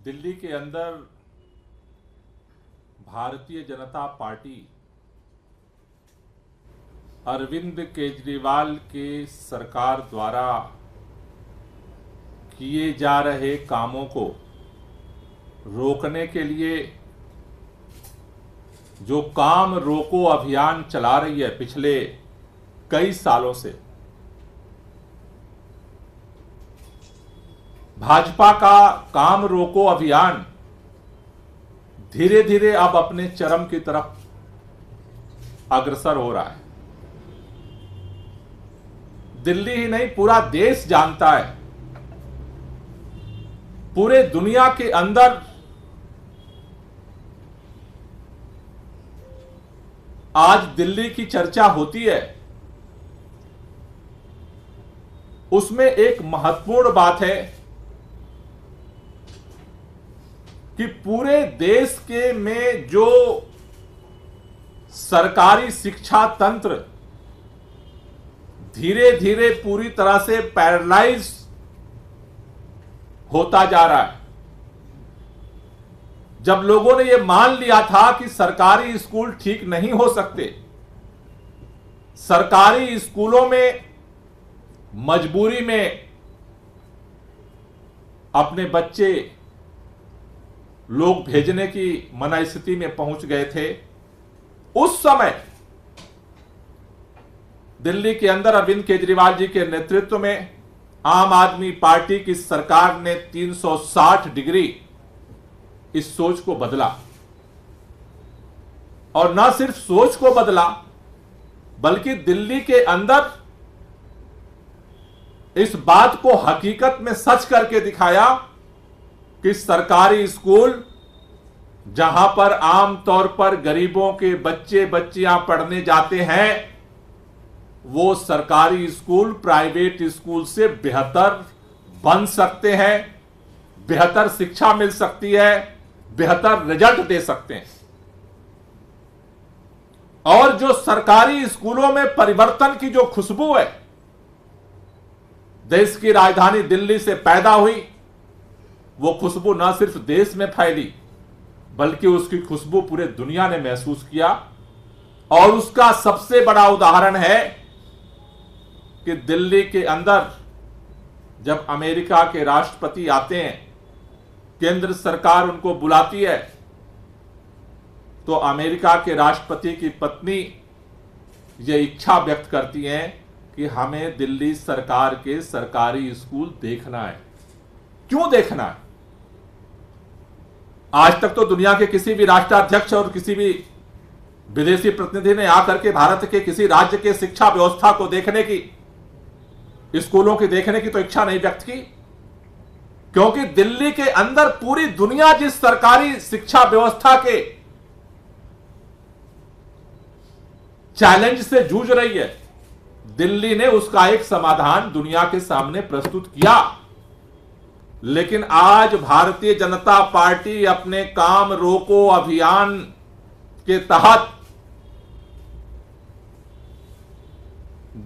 दिल्ली के अंदर भारतीय जनता पार्टी अरविंद केजरीवाल के सरकार द्वारा किए जा रहे कामों को रोकने के लिए जो काम रोको अभियान चला रही है पिछले कई सालों से, भाजपा का काम रोको अभियान धीरे धीरे अब अपने चरम की तरफ अग्रसर हो रहा है। दिल्ली ही नहीं, पूरा देश जानता है, पूरे दुनिया के अंदर आज दिल्ली की चर्चा होती है। उसमें एक महत्वपूर्ण बात है कि पूरे देश के में जो सरकारी शिक्षा तंत्र धीरे धीरे पूरी तरह से पैरालाइज होता जा रहा है। जब लोगों ने यह मान लिया था कि सरकारी स्कूल ठीक नहीं हो सकते, सरकारी स्कूलों में मजबूरी में अपने बच्चे लोग भेजने की मना स्थिति में पहुंच गए थे, उस समय दिल्ली के अंदर अरविंद केजरीवाल जी के नेतृत्व में आम आदमी पार्टी की सरकार ने 360 डिग्री इस सोच को बदला। और न सिर्फ सोच को बदला, बल्कि दिल्ली के अंदर इस बात को हकीकत में सच करके दिखाया कि सरकारी स्कूल जहां पर आमतौर पर गरीबों के बच्चे बच्चियां पढ़ने जाते हैं, वो सरकारी स्कूल प्राइवेट स्कूल से बेहतर बन सकते हैं, बेहतर शिक्षा मिल सकती है, बेहतर रिजल्ट दे सकते हैं। और जो सरकारी स्कूलों में परिवर्तन की जो खुशबू है, देश की राजधानी दिल्ली से पैदा हुई, वो खुशबू न सिर्फ देश में फैली, बल्कि उसकी खुशबू पूरे दुनिया ने महसूस किया। और उसका सबसे बड़ा उदाहरण है कि दिल्ली के अंदर जब अमेरिका के राष्ट्रपति आते हैं, केंद्र सरकार उनको बुलाती है, तो अमेरिका के राष्ट्रपति की पत्नी ये इच्छा व्यक्त करती हैं कि हमें दिल्ली सरकार के सरकारी स्कूल देखना है। क्यों देखना है? आज तक तो दुनिया के किसी भी राष्ट्राध्यक्ष और किसी भी विदेशी प्रतिनिधि ने आकर के भारत के किसी राज्य के शिक्षा व्यवस्था को देखने की, स्कूलों की देखने की तो इच्छा नहीं व्यक्त की, क्योंकि दिल्ली के अंदर पूरी दुनिया जिस सरकारी शिक्षा व्यवस्था के चैलेंज से जूझ रही है, दिल्ली ने उसका एक समाधान दुनिया के सामने प्रस्तुत किया। लेकिन आज भारतीय जनता पार्टी अपने काम रोको अभियान के तहत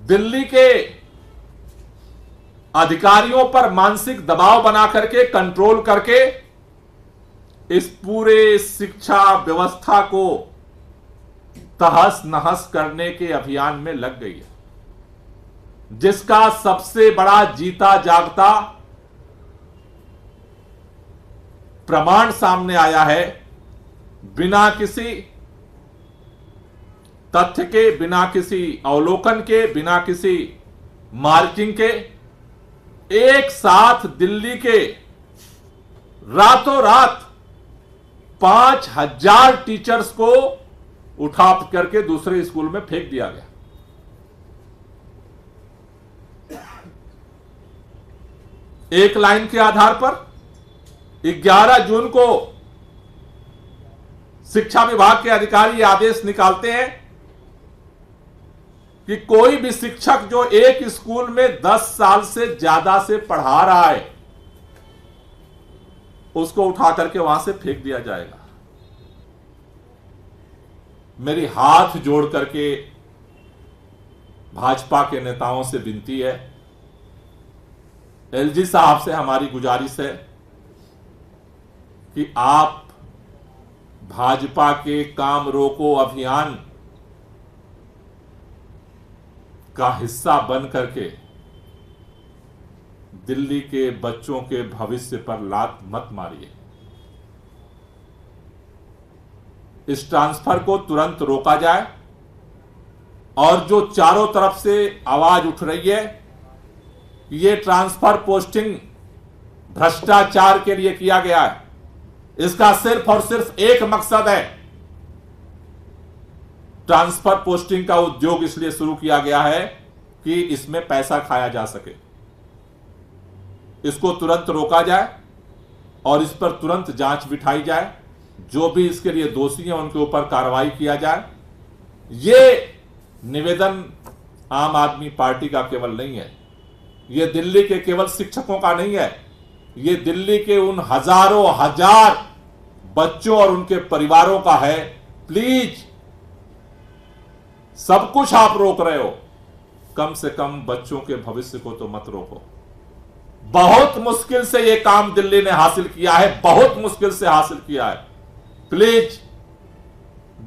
दिल्ली के अधिकारियों पर मानसिक दबाव बना करके, कंट्रोल करके इस पूरे शिक्षा व्यवस्था को तहस नहस करने के अभियान में लग गई है, जिसका सबसे बड़ा जीता जागता प्रमाण सामने आया है। बिना किसी तथ्य के, बिना किसी अवलोकन के, बिना किसी मार्किंग के, एक साथ दिल्ली के रातों रात 5000 टीचर्स को उठा करके दूसरे स्कूल में फेंक दिया गया। एक लाइन के आधार पर 11 जून को शिक्षा विभाग के अधिकारी आदेश निकालते हैं कि कोई भी शिक्षक जो एक स्कूल में 10 साल से ज्यादा से पढ़ा रहा है, उसको उठा करके वहां से फेंक दिया जाएगा। मेरी हाथ जोड़ करके भाजपा के नेताओं से विनती है, एलजी साहब से हमारी गुजारिश है कि आप भाजपा के काम रोको अभियान का हिस्सा बन करके दिल्ली के बच्चों के भविष्य पर लात मत मारिए। इस ट्रांसफर को तुरंत रोका जाए और जो चारों तरफ से आवाज उठ रही है ये ट्रांसफर पोस्टिंग भ्रष्टाचार के लिए किया गया है, इसका सिर्फ और सिर्फ एक मकसद है। ट्रांसफर पोस्टिंग का उद्योग इसलिए शुरू किया गया है कि इसमें पैसा खाया जा सके। इसको तुरंत रोका जाए और इस पर तुरंत जांच बिठाई जाए। जो भी इसके लिए दोषी हैं उनके ऊपर कार्रवाई किया जाए। यह निवेदन आम आदमी पार्टी का केवल नहीं है, यह दिल्ली के केवल शिक्षकों का नहीं है, यह दिल्ली के उन हजारों हजार बच्चों और उनके परिवारों का है। प्लीज, सब कुछ आप रोक रहे हो, कम से कम बच्चों के भविष्य को तो मत रोको। बहुत मुश्किल से यह काम दिल्ली ने हासिल किया है, बहुत मुश्किल से हासिल किया है। प्लीज,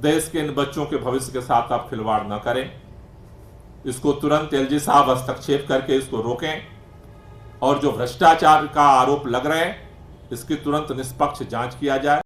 देश के इन बच्चों के भविष्य के साथ आप खिलवाड़ न करें। इसको तुरंत एलजी साहब हस्तक्षेप करके इसको रोकें और जो भ्रष्टाचार का आरोप लग रहे हैं इसकी तुरंत निष्पक्ष जांच किया जाए।